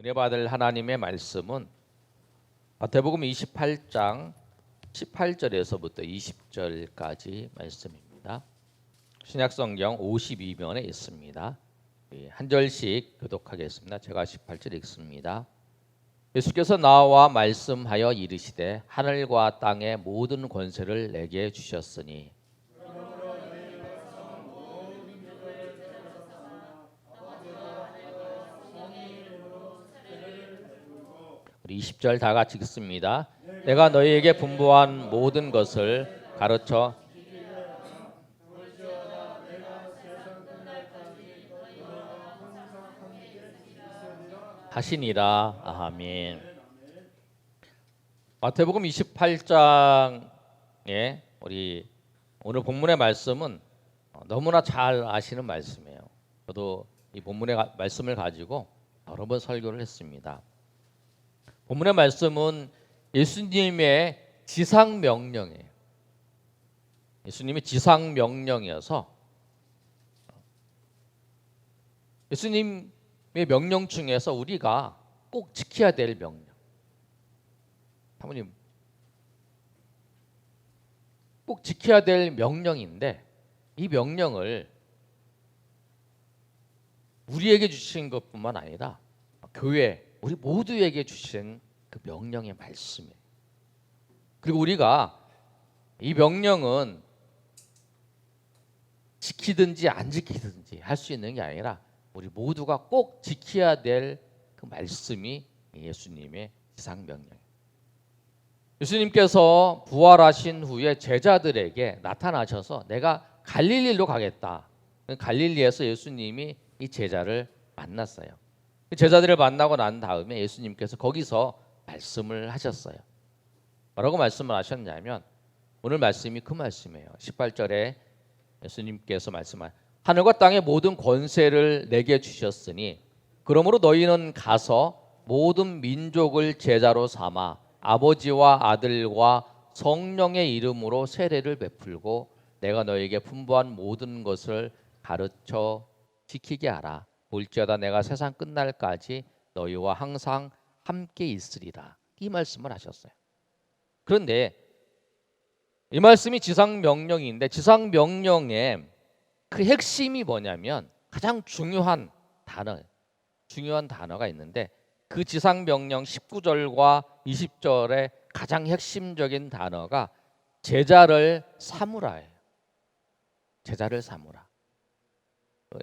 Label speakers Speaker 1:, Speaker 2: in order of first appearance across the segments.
Speaker 1: 은혜 받을 하나님의 말씀은 마태복음 28장 18절에서부터 20절까지 말씀입니다. 신약성경 52면에 있습니다. 한 절씩 교독하겠습니다. 제가 18절 읽습니다. 예수께서 나와 말씀하여 이르시되 하늘과 땅의 모든 권세를 내게 주셨으니 우리 20절 다 같이 읽습니다. 내가 너희에게 분부한 모든 것을 가르쳐 하시니라. 아멘. 마태복음 28장에 우리 오늘 본문의 말씀은 너무나 잘 아시는 말씀이에요. 저도 이 본문의 말씀을 가지고 여러 번 설교를 했습니다. 본문의 말씀은 예수님의 지상 명령이에요. 예수님의 지상 명령이어서 예수님의 명령 중에서 우리가 꼭 지켜야 될 명령. 사모님, 꼭 지켜야 될 명령인데 이 명령을 우리에게 주신 것뿐만 아니라 교회 우리 모두에게 주신 그 명령의 말씀이에요. 그리고 우리가 이 명령은 지키든지 안 지키든지 할 수 있는 게 아니라 우리 모두가 꼭 지켜야 될 그 말씀이 예수님의 지상 명령이에요. 예수님께서 부활하신 후에 제자들에게 나타나셔서 내가 갈릴리로 가겠다. 갈릴리에서 예수님이 이 제자를 만났어요. 제자들을 만나고 난 다음에 예수님께서 거기서 말씀을 하셨어요. 뭐라고 말씀을 하셨냐면 오늘 말씀이 그 말씀이에요. 18절에 예수님께서 말씀한 하늘과 땅의 모든 권세를 내게 주셨으니 그러므로 너희는 가서 모든 민족을 제자로 삼아 아버지와 아들과 성령의 이름으로 세례를 베풀고 내가 너희에게 분부한 모든 것을 가르쳐 지키게 하라. 볼지어다 내가 세상 끝날까지 너희와 항상 함께 있으리라. 이 말씀을 하셨어요. 그런데 이 말씀이 지상 명령인데 지상 명령의 그 핵심이 뭐냐면 가장 중요한 단어가 있는데 그 지상 명령 19절과 20절의 가장 핵심적인 단어가 제자를 삼으라예요. 제자를 삼으라.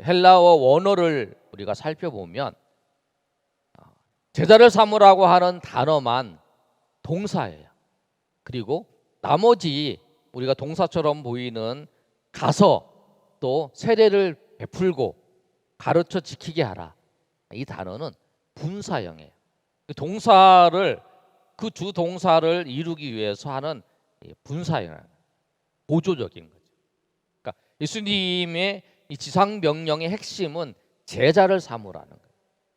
Speaker 1: 헬라어 원어를 우리가 살펴보면 제자를 삼으라고 하는 단어만 동사예요. 그리고 나머지 우리가 동사처럼 보이는 가서 또 세례를 베풀고 가르쳐 지키게 하라. 이 단어는 분사형이에요. 동사를 그 두 동사를 이루기 위해서 하는 분사형, 보조적인 거죠. 그러니까 예수님의 이 지상 명령의 핵심은 제자를 삼으라는 거예요.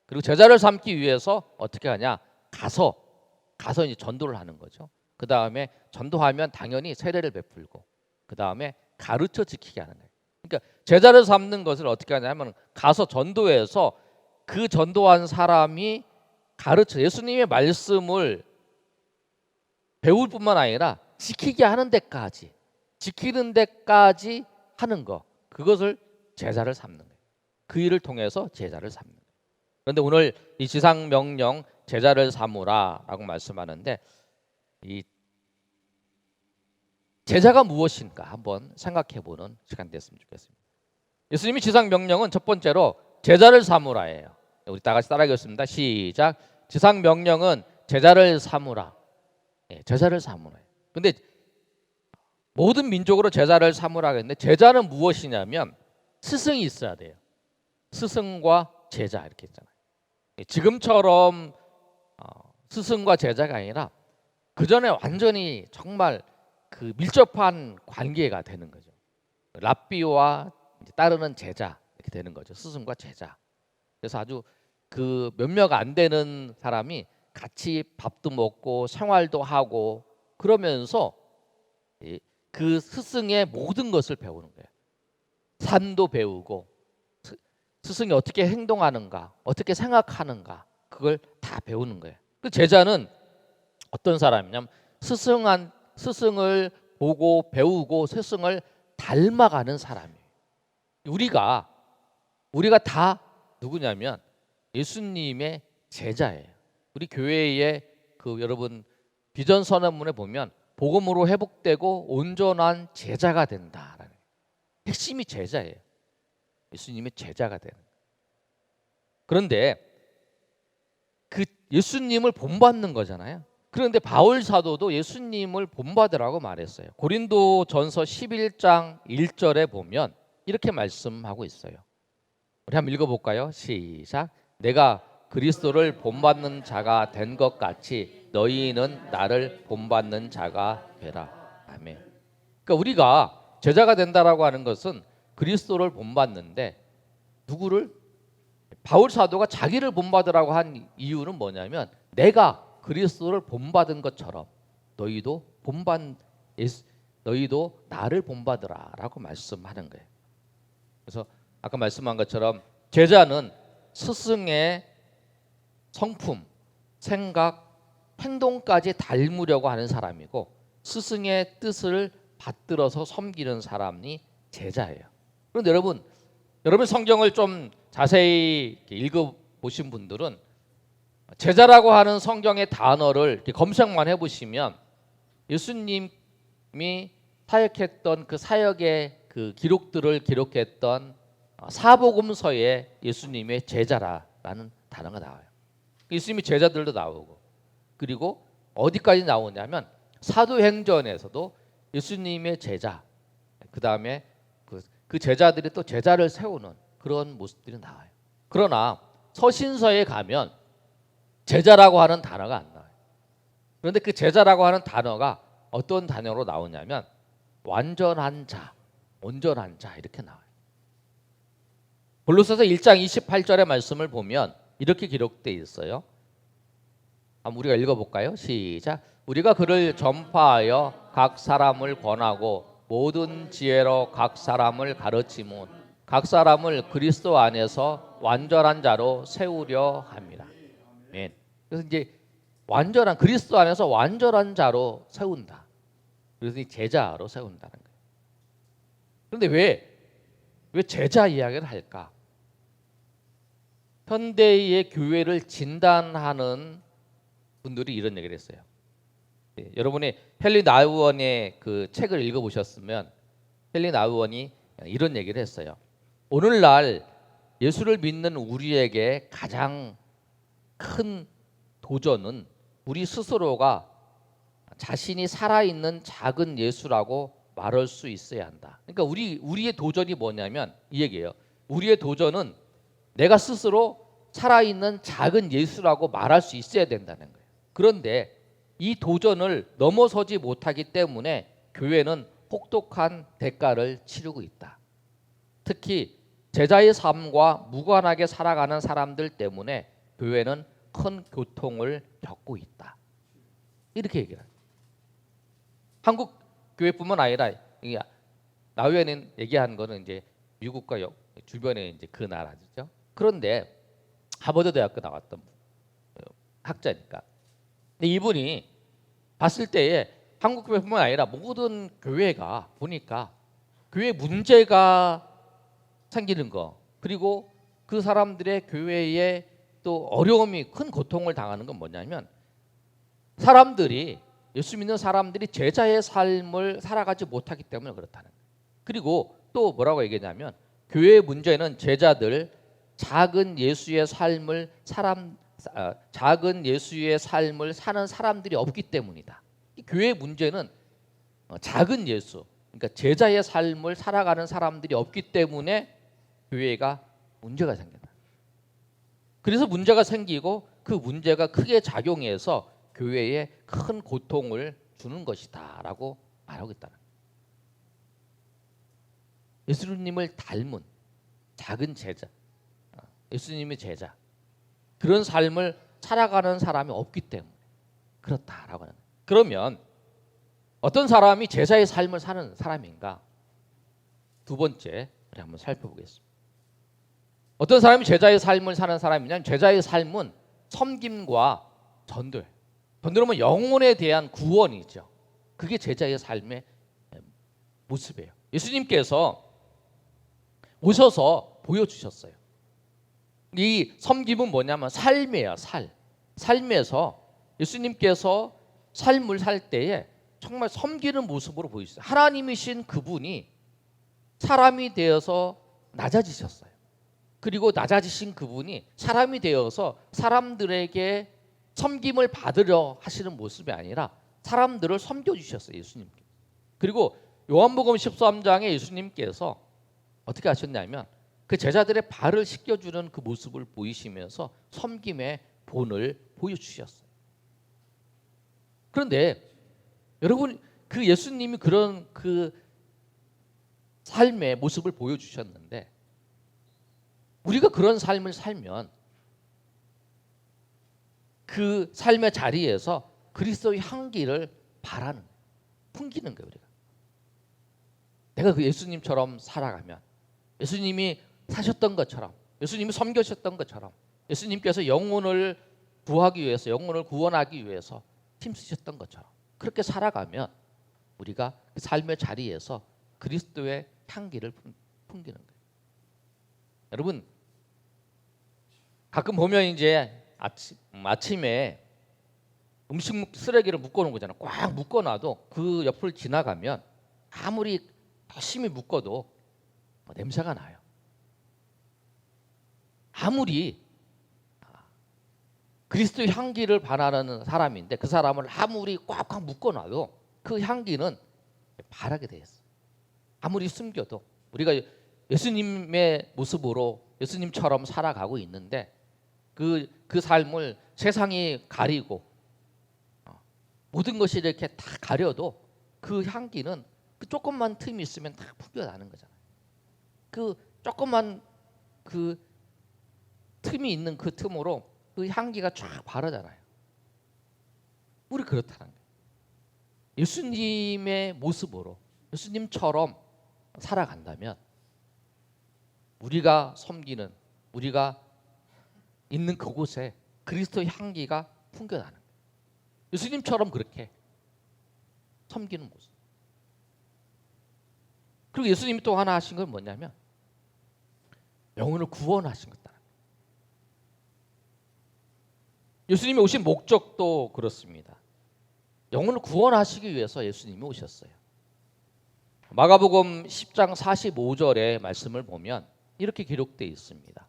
Speaker 1: 그리고 제자를 삼기 위해서 어떻게 하냐? 가서 이제 전도를 하는 거죠. 그 다음에 전도하면 당연히 세례를 베풀고 그 다음에 가르쳐 지키게 하는 거예요. 그러니까 제자를 삼는 것을 어떻게 하냐면 가서 전도해서 그 전도한 사람이 가르쳐 예수님의 말씀을 배울 뿐만 아니라 지키게 하는 데까지 지키는 데까지 하는 거 그것을 제자를 삼는 거예요. 그 일을 통해서 제자를 삼는 거예요. 그런데 오늘 이 지상 명령 제자를 삼으라라고 말씀하는데 이 제자가 무엇인가 한번 생각해보는 시간 됐으면 좋겠습니다. 예수님이 지상 명령은 첫 번째로 제자를 삼으라예요. 우리 다 같이 따라하겠습니다. 시작. 지상 명령은 제자를 삼으라. 제자를 삼으라. 근데 모든 민족으로 제자를 삼으라 했는데 제자는 무엇이냐면 스승이 있어야 돼요. 스승과 제자 이렇게 있잖아요. 지금처럼 스승과 제자가 아니라 그 전에 완전히 정말 그 밀접한 관계가 되는 거죠. 랍비와 따르는 제자 이렇게 되는 거죠. 스승과 제자. 그래서 아주 그 몇몇 안 되는 사람이 같이 밥도 먹고 생활도 하고 그러면서 그 스승의 모든 것을 배우는 거예요. 산도 배우고 스승이 어떻게 행동하는가, 어떻게 생각하는가 그걸 다 배우는 거예요. 그 제자는 어떤 사람이냐면 스승을 보고 배우고 스승을 닮아가는 사람이에요. 우리가 다 누구냐면 예수님의 제자예요. 우리 교회의 여러분 비전 선언문에 보면 복음으로 회복되고 온전한 제자가 된다라는 핵심이 제자예요. 예수님의 제자가 되는. 그런데 그 예수님을 본받는 거잖아요. 그런데 바울 사도도 예수님을 본받으라고 말했어요. 고린도전서 11장 1절에 보면 이렇게 말씀하고 있어요. 우리 한번 읽어볼까요? 시작. 내가 그리스도를 본받는 자가 된 것 같이 너희는 나를 본받는 자가 되라. 아멘. 그러니까 우리가 제자가 된다라고 하는 것은 그리스도를 본받는데 누구를? 바울 사도가 자기를 본받으라고 한 이유는 뭐냐면 내가 그리스도를 본받은 것처럼 너희도 나를 본받으라라고 말씀하는 거예요. 그래서 아까 말씀한 것처럼 제자는 스승의 성품, 생각, 행동까지 닮으려고 하는 사람이고 스승의 뜻을 받들어서 섬기는 사람이 제자예요. 그런데 여러분 성경을 좀 자세히 읽어보신 분들은 제자라고 하는 성경의 단어를 이렇게 검색만 해보시면 예수님이 사역했던 그 사역의 그 기록들을 기록했던 사복음서에 예수님의 제자라는 단어가 나와요. 예수님의 제자들도 나오고 그리고 어디까지 나오냐면 사도행전에서도 예수님의 제자 그 다음에 그 제자들이 또 제자를 세우는 그런 모습들이 나와요. 그러나 서신서에 가면 제자라고 하는 단어가 안 나와요. 그런데 그 제자라고 하는 단어가 어떤 단어로 나오냐면 완전한 자, 온전한 자 이렇게 나와요. 골로새서 1장 28절의 말씀을 보면 이렇게 기록되어 있어요. 한번 우리가 읽어볼까요? 시작. 우리가 그를 전파하여 각 사람을 권하고 모든 지혜로 각 사람을 가르치면 각 사람을 그리스도 안에서 완전한 자로 세우려 합니다. 아멘. 그래서 이제 그리스도 안에서 완전한 자로 세운다. 그래서 이 제자로 세운다는 거예요. 그런데 왜 제자 이야기를 할까? 현대의 교회를 진단하는 분들이 이런 얘기를 했어요. 여러분이 헨리 나우원의 그 책을 읽어보셨으면 헨리 나우원이 이런 얘기를 했어요. 오늘날 예수를 믿는 우리에게 가장 큰 도전은 우리 스스로가 자신이 살아있는 작은 예수라고 말할 수 있어야 한다. 그러니까 우리의 도전이 뭐냐면 이 얘기예요. 우리의 도전은 내가 스스로 살아있는 작은 예수라고 말할 수 있어야 된다는 거예요. 그런데 이 도전을 넘어서지 못하기 때문에 교회는 혹독한 대가를 치르고 있다. 특히 제자의 삶과 무관하게 살아가는 사람들 때문에 교회는 큰 고통을 겪고 있다. 이렇게 얘기를 합니다. 한국 교회뿐만 아니라 나우엔이 얘기한 거는 이제 미국과 주변에 이제 그 나라죠. 그런데 하버드 대학교 나왔던 학자니까. 근데 이분이 봤을 때에 한국 교회뿐만 아니라 모든 교회가 보니까 교회 문제가 생기는 거 그리고 그 사람들의 교회에 또 어려움이 큰 고통을 당하는 건 뭐냐면 예수 믿는 사람들이 제자의 삶을 살아가지 못하기 때문에 그렇다는 거예요. 그리고 또 뭐라고 얘기하냐면 교회의 문제는 제자들 작은 예수의 삶을 사는 사람들이 없기 때문이다. 교회의 문제는 작은 예수, 그러니까 제자의 삶을 살아가는 사람들이 없기 때문에 교회가 문제가 생긴다. 그래서 문제가 생기고 그 문제가 크게 작용해서 교회에 큰 고통을 주는 것이다라고 말하고 있다는 거예요. 예수님을 닮은 작은 제자, 예수님의 제자, 그런 삶을 살아가는 사람이 없기 때문에 그렇다라고 하는 거예요. 그러면 어떤 사람이 제자의 삶을 사는 사람인가? 두 번째 우리 한번 살펴보겠습니다. 어떤 사람이 제자의 삶을 사는 사람이냐면 제자의 삶은 섬김과 전도예요. 전도는 영혼에 대한 구원이죠. 그게 제자의 삶의 모습이에요. 예수님께서 오셔서 보여주셨어요. 이 섬김은 뭐냐면 삶이에요. 삶에서 예수님께서 삶을 살 때에 정말 섬기는 모습으로 보이셨어요. 하나님이신 그분이 사람이 되어서 낮아지셨어요. 그리고 낮아지신 그분이 사람이 되어서 사람들에게 섬김을 받으려 하시는 모습이 아니라 사람들을 섬겨주셨어요. 예수님께. 그리고 요한복음 13장에 예수님께서 어떻게 하셨냐면 그 제자들의 발을 씻겨주는 그 모습을 보이시면서 섬김의 본을 보여주셨어요. 그런데 여러분, 그 예수님이 그런 그 삶의 모습을 보여주셨는데 우리가 그런 삶을 살면 그 삶의 자리에서 그리스도의 향기를 풍기는 거예요. 우리가 내가 그 예수님처럼 살아가면, 예수님이 사셨던 것처럼, 예수님이 섬겨셨던 것처럼, 예수님께서 영혼을 구하기 위해서, 영혼을 구원하기 위해서 힘쓰셨던 것처럼 그렇게 살아가면 우리가 그 삶의 자리에서 그리스도의 향기를 풍기는 거예요. 여러분, 가끔 보면 이제 아침에 음식 쓰레기를 묶어놓은 거잖아요. 꽉 묶어놔도 그 옆을 지나가면 아무리 열심히 묶어도 냄새가 나요. 아무리 그리스도의 향기를 바라는 사람인데 그 사람을 아무리 꽉꽉 묶어놔도 그 향기는 바라게 돼 있어요. 아무리 숨겨도 우리가 예수님의 모습으로 예수님처럼 살아가고 있는데 그 삶을 세상이 가리고 모든 것이 이렇게 다 가려도 그 향기는 그 조금만 틈이 있으면 다 풍겨나는 거잖아요. 그 조금만 그 틈이 있는 그 틈으로 그 향기가 쫙 바르잖아요. 우리 그렇다는 거예요. 예수님의 모습으로 예수님처럼 살아간다면 우리가 섬기는, 우리가 있는 그곳에 그리스도의 향기가 풍겨나는 거예요. 예수님처럼 그렇게 섬기는 모습. 그리고 예수님이 또 하나 하신 건 뭐냐면 영혼을 구원하신 것다. 예수님이 오신 목적도 그렇습니다. 영혼을 구원하시기 위해서 예수님이 오셨어요. 마가복음 10장 45절의 말씀을 보면 이렇게 기록되어 있습니다.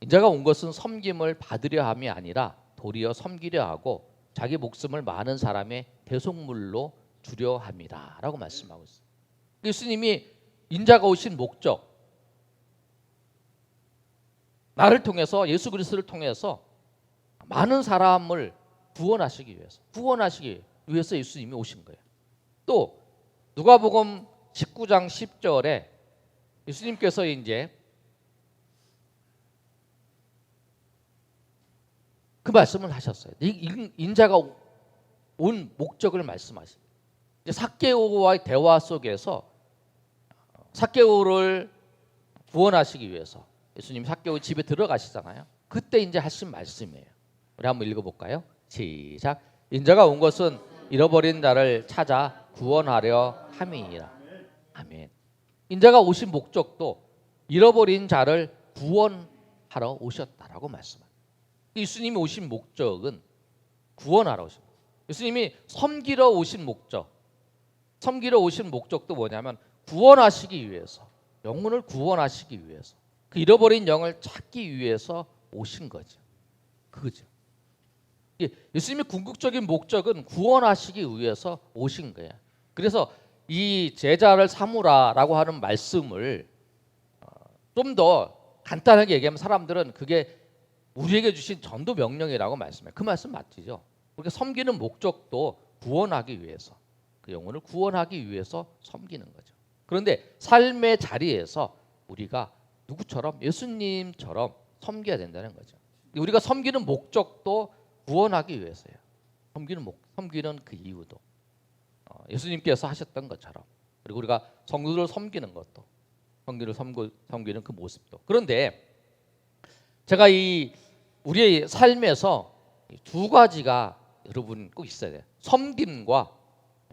Speaker 1: 인자가 온 것은 섬김을 받으려 함이 아니라 도리어 섬기려 하고 자기 목숨을 많은 사람의 대속물로 주려 함이라 라고 말씀하고 있어요. 예수님이 인자가 오신 목적, 나를 통해서, 예수 그리스도를 통해서 많은 사람을 구원하시기 위해서 예수님이 오신 거예요. 또 누가복음 19장 10절에 예수님께서 이제 그 말씀을 하셨어요. 인자가 온 목적을 말씀하십니다. 삭개오와의 대화 속에서 삭개오를 구원하시기 위해서 예수님 삭개오 집에 들어가시잖아요. 그때 이제 하신 말씀이에요. 우리 한번 읽어볼까요? 시작. 인자가 온 것은 잃어버린 자를 찾아 구원하려 함이니라. 아멘. 인자가 오신 목적도 잃어버린 자를 구원하러 오셨다라고 말씀합니다. 예수님이 오신 목적은 구원하러 오신 거예요. 예수님이 섬기러 오신 목적도 뭐냐면 구원하시기 위해서, 영혼을 구원하시기 위해서, 그 잃어버린 영을 찾기 위해서 오신 거죠. 그거죠. 예수님의 궁극적인 목적은 구원하시기 위해서 오신 거예요. 그래서 이 제자를 삼으라라고 하는 말씀을 좀 더 간단하게 얘기하면 사람들은 그게 우리에게 주신 전도 명령이라고 말씀해요. 그 말씀 맞죠? 그렇게 섬기는 목적도 구원하기 위해서, 그 영혼을 구원하기 위해서 섬기는 거죠. 그런데 삶의 자리에서 우리가 누구처럼? 예수님처럼 섬겨야 된다는 거죠. 우리가 섬기는 목적도 구원하기 위해서예요. 섬기는 그 이유도 예수님께서 하셨던 것처럼, 그리고 우리가 성도를 섬기는 것도, 섬기는 그 모습도. 그런데 제가 이 우리의 삶에서 두 가지가 여러분 꼭 있어야 돼요. 섬김과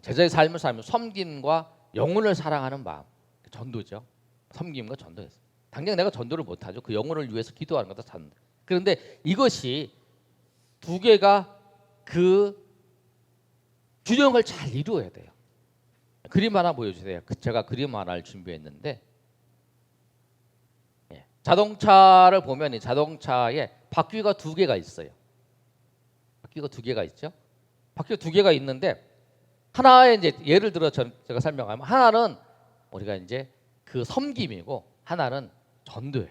Speaker 1: 제자의 삶을 살면 섬김과 영혼을 사랑하는 마음, 전도죠. 섬김과 전도였어요. 당장 내가 전도를 못하죠. 그 영혼을 위해서 기도하는 것도 참. 그런데 이것이 두 개가 그 균형을 잘 이루어야 돼요. 그림 하나 보여주세요. 제가 그림 하나를 준비했는데, 자동차를 보면 이 자동차에 바퀴가 두 개가 있어요. 바퀴가 두 개가 있죠. 바퀴가 두 개가 있는데 하나의 이제 예를 들어 제가 설명하면 하나는 우리가 이제 그 섬김이고 하나는 전도예요.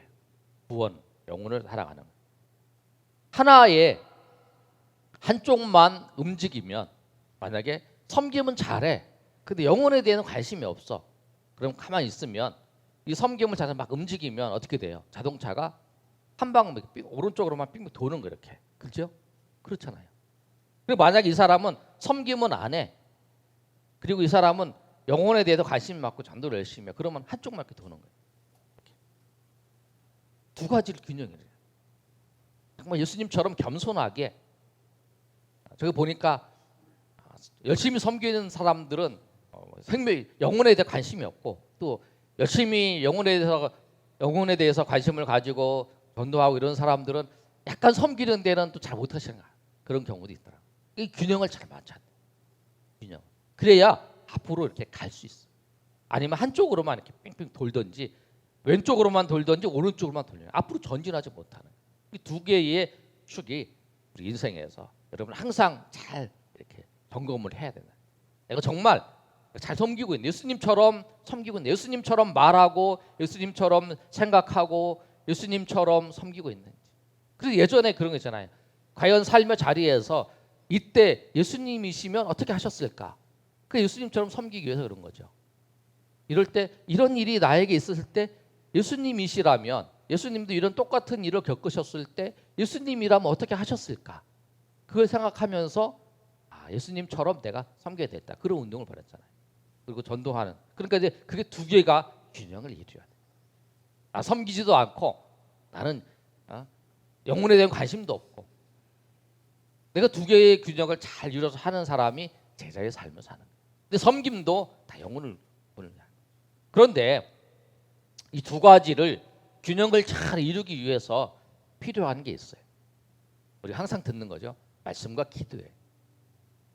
Speaker 1: 구원, 영혼을 사랑하는. 하나의 한쪽만 움직이면 만약에 섬김은 잘해. 근데 영혼에 대해서 관심이 없어. 그럼 가만히 있으면 이 섬김을 잘 막 움직이면 어떻게 돼요? 자동차가 한 방 오른쪽으로만 빙 도는 거 이렇게. 그렇죠? 그렇잖아요. 그리고 만약에 이 사람은 섬김은 안 해. 그리고 이 사람은 영혼에 대해서 관심이 많고 전도를 열심히 해. 그러면 한쪽만 이렇게 도는 거예요. 이렇게. 두 가지를 균형을 해요. 정말 예수님처럼 겸손하게. 저기 보니까 열심히 섬기는 사람들은 영혼에 대해 관심이 없고 또 열심히 영혼에 대해서 관심을 가지고 전도하고 이런 사람들은 약간 섬기는 데는 또 잘 못하시는 그런 경우도 있더라고요. 이 균형을 잘 맞춰야 돼요. 균형. 그래야 앞으로 이렇게 갈 수 있어. 아니면 한쪽으로만 이렇게 뺑뺑 돌든지 왼쪽으로만 돌든지 오른쪽으로만 돌려요. 앞으로 전진하지 못하는 이 두 개의 축이 우리 인생에서 여러분 항상 잘 이렇게 점검을 해야 된다. 내가 정말 잘 섬기고 있는 예수님처럼 섬기고 있는 예수님처럼 말하고 예수님처럼 생각하고 예수님처럼 섬기고 있는지. 그래서 예전에 그런 거 있잖아요. 과연 삶의 자리에서 이때 예수님이시면 어떻게 하셨을까? 그 예수님처럼 섬기기 위해서 그런 거죠. 이럴 때 이런 일이 나에게 있었을 때 예수님이시라면 예수님도 이런 똑같은 일을 겪으셨을 때 예수님이라면 어떻게 하셨을까? 그걸 생각하면서 예수님처럼 내가 섬겨야 됐다. 그런 운동을 벌였잖아요. 그리고 전도하는. 그러니까 이제 그게 두 개가 균형을 이루어야 돼. 섬기지도 않고 나는 영혼에 대한 관심도 없고 내가 두 개의 균형을 잘 이루어서 하는 사람이 제자의 삶을 사는 거예요. 근데 섬김도 다 영혼을 보는 거야. 그런데 이 두 가지를 균형을 잘 이루기 위해서 필요한 게 있어요. 우리 항상 듣는 거죠. 말씀과 기도예요.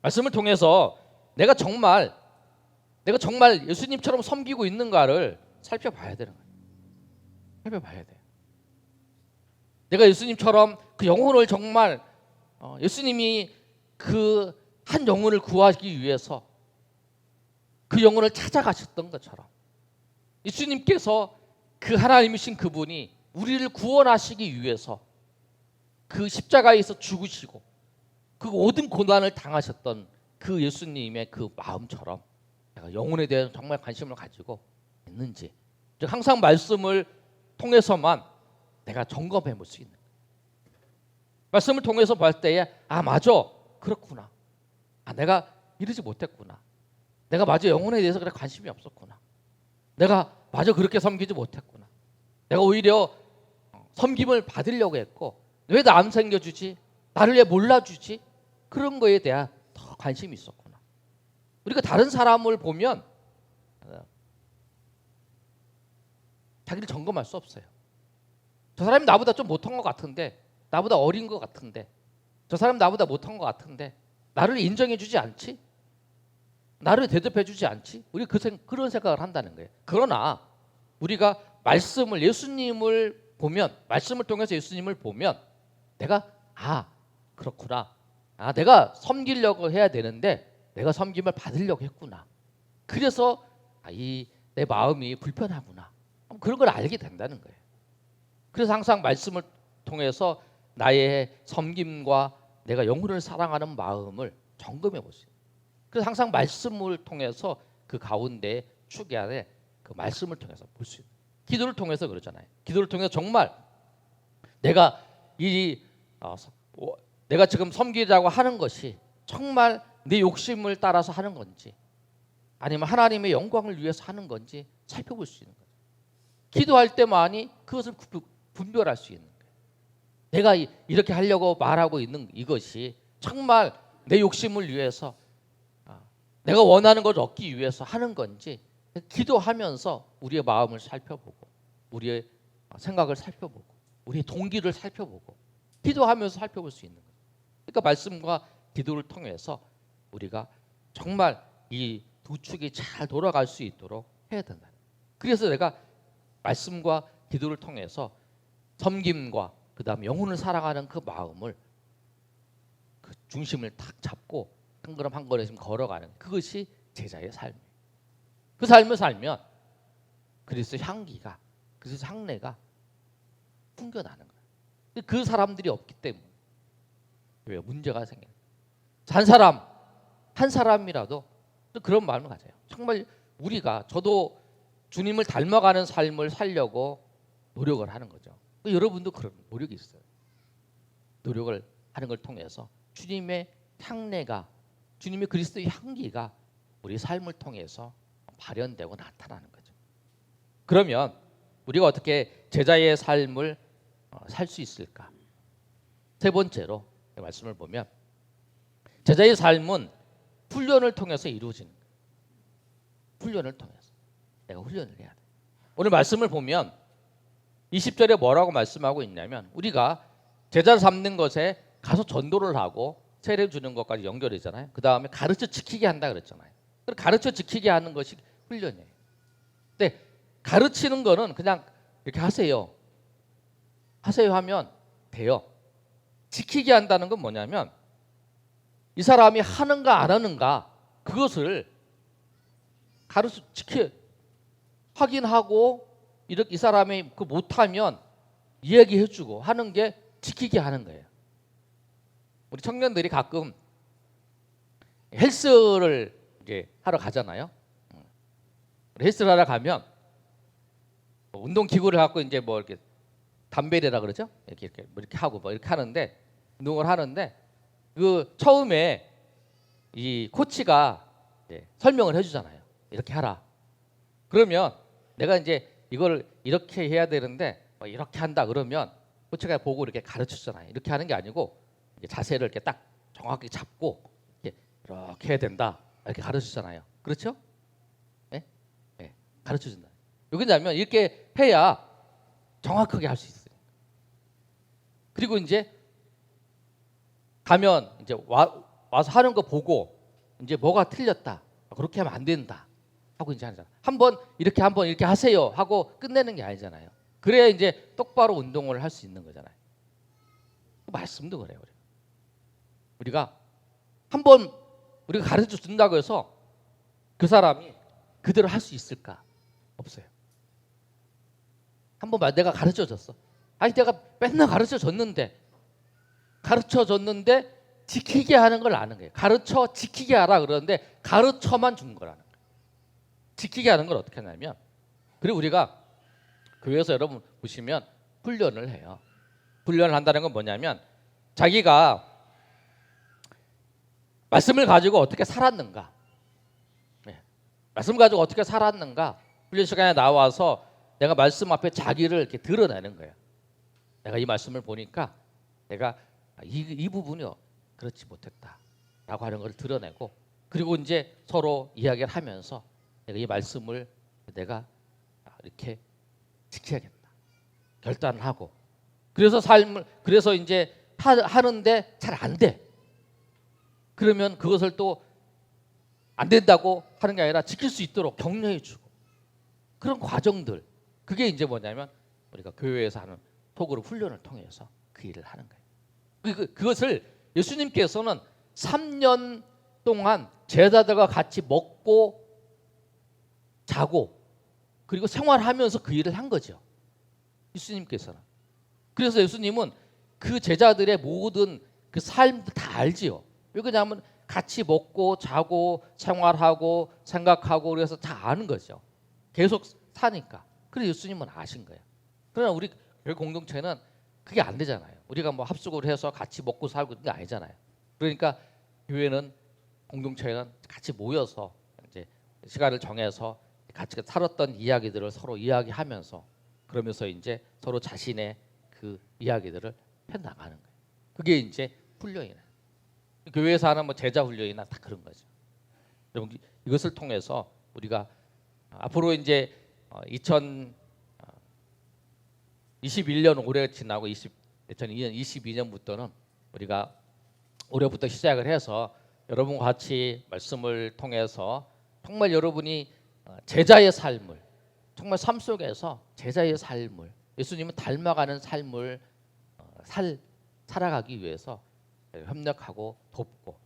Speaker 1: 말씀을 통해서 내가 정말 예수님처럼 섬기고 있는가를 살펴봐야 되는 거예요. 살펴봐야 돼요. 내가 예수님처럼 그 영혼을 정말 예수님이 그 한 영혼을 구하기 위해서 그 영혼을 찾아가셨던 것처럼 예수님께서 그 하나님이신 그분이 우리를 구원하시기 위해서 그 십자가에서 죽으시고 그 모든 고난을 당하셨던 그 예수님의 그 마음처럼 내가 영혼에 대한 정말 관심을 가지고 있는지 항상 말씀을 통해서만 내가 점검해 볼 수 있는 거예요. 말씀을 통해서 볼 때에 맞아 그렇구나. 내가 이러지 못했구나. 내가 맞아 영혼에 대해서 그래 관심이 없었구나. 내가 맞아 그렇게 섬기지 못했구나. 내가 오히려 섬김을 받으려고 했고 왜 나 안 섬겨주지? 나를 왜 몰라주지? 그런 거에 대한 더 관심이 있었구나. 우리가 다른 사람을 보면 자기를 점검할 수 없어요. 저 사람이 나보다 좀 못한 것 같은데 나보다 어린 것 같은데 저 사람 나보다 못한 것 같은데 나를 인정해 주지 않지? 나를 대접해 주지 않지? 우리 그런 생각을 한다는 거예요. 그러나 우리가 말씀을 예수님을 보면 말씀을 통해서 예수님을 보면 내가 그렇구나. 내가 섬기려고 해야 되는데 내가 섬김을 받으려고 했구나. 그래서 내 마음이 불편하구나. 그런 걸 알게 된다는 거예요. 그래서 항상 말씀을 통해서 나의 섬김과 내가 영혼을 사랑하는 마음을 점검해 보세요. 그래서 항상 말씀을 통해서 그 가운데 축 안에 그 말씀을 통해서 볼 수 있어요. 기도를 통해서 그러잖아요. 기도를 통해서 정말 내가 내가 지금 섬기자고 하는 것이 정말 내 욕심을 따라서 하는 건지 아니면 하나님의 영광을 위해서 하는 건지 살펴볼 수 있는 거죠. 기도할 때만이 그것을 분별할 수 있는 거예요. 내가 이렇게 하려고 말하고 있는 이것이 정말 내 욕심을 위해서 내가 원하는 걸 얻기 위해서 하는 건지 기도하면서 우리의 마음을 살펴보고 우리의 생각을 살펴보고 우리의 동기를 살펴보고 기도하면서 살펴볼 수 있는 거예요. 그러니까 말씀과 기도를 통해서 우리가 정말 이 두 축이 잘 돌아갈 수 있도록 해야 된다. 그래서 내가 말씀과 기도를 통해서 섬김과 그다음에 영혼을 사랑하는 그 마음을 그 중심을 탁 잡고 한 걸음 한 걸음 걸어가는 그것이 제자의 삶이에요. 그 삶을 살면 그리스도 향기가 그리스도 향내가 풍겨나는 거예요. 그 사람들이 없기 때문에 왜 문제가 생겨요. 한 사람이라도 그런 마음을 가져요. 정말 우리가 저도 주님을 닮아가는 삶을 살려고 노력을 하는 거죠. 여러분도 그런 노력이 있어요. 노력을 하는 걸 통해서 주님의 향내가 주님의 그리스도의 향기가 우리 삶을 통해서 발현되고 나타나는 거죠. 그러면 우리가 어떻게 제자의 삶을 살 수 있을까? 세 번째로 말씀을 보면 제자의 삶은 훈련을 통해서 이루어지는 거예요. 훈련을 통해서 내가 훈련을 해야 돼. 오늘 말씀을 보면 20절에 뭐라고 말씀하고 있냐면 우리가 제자를 삼는 것에 가서 전도를 하고 세례 주는 것까지 연결되잖아요. 그 다음에 가르쳐 지키게 한다 그랬잖아요. 가르쳐 지키게 하는 것이 훈련이에요. 근데 가르치는 거는 그냥 이렇게 하세요 하면 돼요. 지키게 한다는 건 뭐냐면 이 사람이 하는가 안 하는가 그것을 가르쳐 확인하고 이렇게 이 사람이 그 못하면 이야기해주고 하는 게 지키게 하는 거예요. 우리 청년들이 가끔 헬스를 이제 하러 가잖아요. 헬스를 하러 가면 운동 기구를 갖고 이제 뭐 이렇게 담벨이라 그러죠. 이렇게 하고 뭐 이렇게 하는데 운동을 하는데 그 처음에 이 코치가 설명을 해주잖아요. 이렇게 하라. 그러면 내가 이제 이걸 이렇게 해야 되는데 이렇게 한다 그러면 코치가 보고 이렇게 가르쳐주잖아요. 이렇게 하는 게 아니고 자세를 이렇게 딱 정확히 잡고 이렇게 해야 된다. 이렇게 가르쳐주잖아요. 그렇죠? 네? 네. 가르쳐준다. 왜냐하면 이렇게 해야 정확하게 할 수 있어요. 그리고 이제 가면 이제 와서 하는 거 보고 이제 뭐가 틀렸다. 그렇게 하면 안 된다. 하고 이제 하잖아. 한번 이렇게 하세요 하고 끝내는 게 아니잖아요. 그래야 이제 똑바로 운동을 할 수 있는 거잖아요. 말씀도 그래요. 우리가 한번 우리가 가르쳐 준다고 해서 그 사람이 그대로 할 수 있을까? 없어요. 한번 내가 가르쳐 줬어. 아니 내가 맨날 가르쳐 줬는데 지키게 하는 걸 아는 거예요. 가르쳐 지키게 하라 그러는데 가르쳐만 준 거라는 거예요. 지키게 하는 걸 어떻게 하냐면 그리고 우리가 교회에서 여러분 보시면 훈련을 해요. 훈련을 한다는 건 뭐냐면 자기가 말씀을 가지고 어떻게 살았는가, 말씀 가지고 어떻게 살았는가 훈련 시간에 나와서 내가 말씀 앞에 자기를 이렇게 드러내는 거예요. 내가 이 말씀을 보니까 내가 이 부분이 그렇지 못했다라고 하는 걸 드러내고 그리고 이제 서로 이야기를 하면서 내가 이 말씀을 내가 이렇게 지켜야겠다 결단을 하고 그래서 이제 하는데 잘 안 돼. 그러면 그것을 또 안 된다고 하는 게 아니라 지킬 수 있도록 격려해주고 그런 과정들 그게 이제 뭐냐면 우리가 교회에서 하는 토그룹 훈련을 통해서 그 일을 하는 거예요. 그것을 예수님께서는 3년 동안 제자들과 같이 먹고 자고 그리고 생활하면서 그 일을 한 거죠. 예수님께서는. 그래서 예수님은 그 제자들의 모든 그 삶도 다 알지요. 왜 그러냐면 같이 먹고 자고 생활하고 생각하고 그래서 다 아는 거죠. 계속 사니까. 그래서 예수님은 아신 거예요. 그러나 우리 교회 공동체는 그게 안 되잖아요. 우리가 뭐 합숙을 해서 같이 먹고 살고 그런 게 아니잖아요. 그러니까 교회는 공동체는 같이 모여서 이제 시간을 정해서 같이 살았던 이야기들을 서로 이야기하면서 그러면서 이제 서로 자신의 그 이야기들을 펴 나가는 거예요. 그게 이제 훈련이에요. 교회에서 하는 뭐 제자 훈련이나 다 그런 거죠. 여러분 이것을 통해서 우리가 앞으로 이제 2021년 올해 지나고 2022년부터는 우리가 올해부터 시작을 해서 여러분과 같이 말씀을 통해서 정말 여러분이 제자의 삶을 정말 삶 속에서 제자의 삶을 예수님을 닮아가는 삶을 살아가기 위해서 협력하고 돕고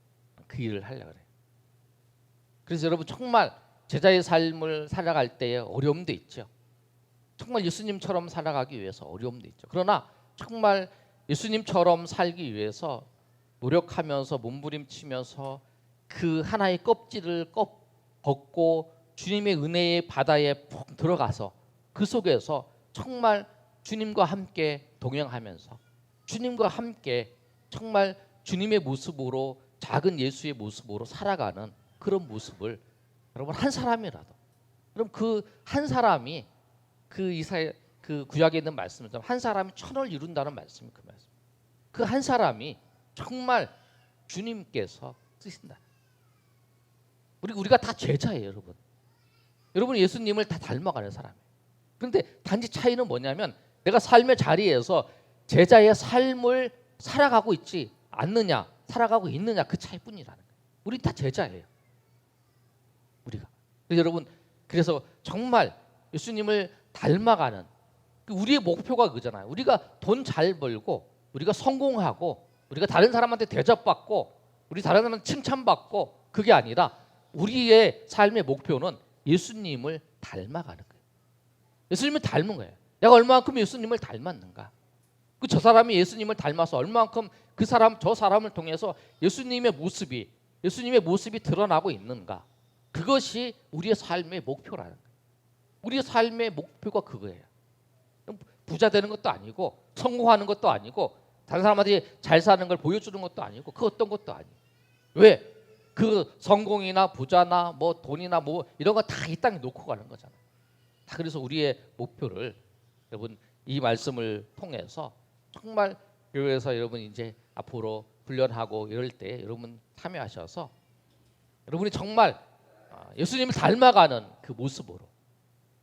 Speaker 1: 그 일을 하려고 해요. 그래서 여러분 정말 제자의 삶을 살아갈 때에 어려움도 있죠. 정말 예수님처럼 살아가기 위해서 어려움도 있죠. 그러나 정말 예수님처럼 살기 위해서 노력하면서 몸부림치면서 그 하나의 껍질을 벗고 주님의 은혜의 바다에 푹 들어가서 그 속에서 정말 주님과 함께 동행하면서 주님과 함께 정말 주님의 모습으로 작은 예수의 모습으로 살아가는 그런 모습을 여러분 한 사람이라도 그럼 그 한 사람이 그 구약에 있는 말씀처럼 한 사람이 천을 이룬다는 말씀이 그 말씀. 그 한 사람이 정말 주님께서 쓰신다. 우리가 다 제자예요, 여러분. 여러분 예수님을 다 닮아가는 사람이에요. 그런데 단지 차이는 뭐냐면 내가 삶의 자리에서 제자의 삶을 살아가고 있지 않느냐, 살아가고 있느냐 그 차이뿐이라는 거예요. 우리 다 제자예요. 우리가. 그래서 여러분 그래서 정말 예수님을 닮아가는 우리의 목표가 그잖아요. 우리가 돈 잘 벌고 우리가 성공하고 우리가 다른 사람한테 대접받고 우리 다른 사람한테 칭찬받고 그게 아니라 우리의 삶의 목표는 예수님을 닮아가는 거예요. 예수님을 닮은 거예요. 내가 얼마만큼 예수님을 닮았는가? 저 사람이 예수님을 닮아서 얼마만큼 저 사람을 통해서 예수님의 모습이 드러나고 있는가? 그것이 우리의 삶의 목표라는 거예요. 우리의 삶의 목표가 그거예요. 부자 되는 것도 아니고 성공하는 것도 아니고 다른 사람한테 잘 사는 걸 보여주는 것도 아니고 그 어떤 것도 아니에요. 왜? 그 성공이나 부자나 뭐 돈이나 뭐 이런 거 다 이 땅에 놓고 가는 거잖아요. 다 그래서 우리의 목표를 여러분 이 말씀을 통해서 정말 교회에서 여러분 이제 앞으로 훈련하고 이럴 때 여러분 참여하셔서 여러분이 정말 예수님을 닮아가는 그 모습으로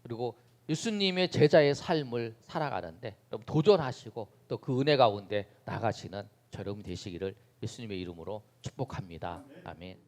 Speaker 1: 그리고 예수님의 제자의 삶을 살아가는데 여러분 도전하시고 또 그 은혜 가운데 나가시는 저 여러분 되시기를 예수님의 이름으로 축복합니다. 아멘.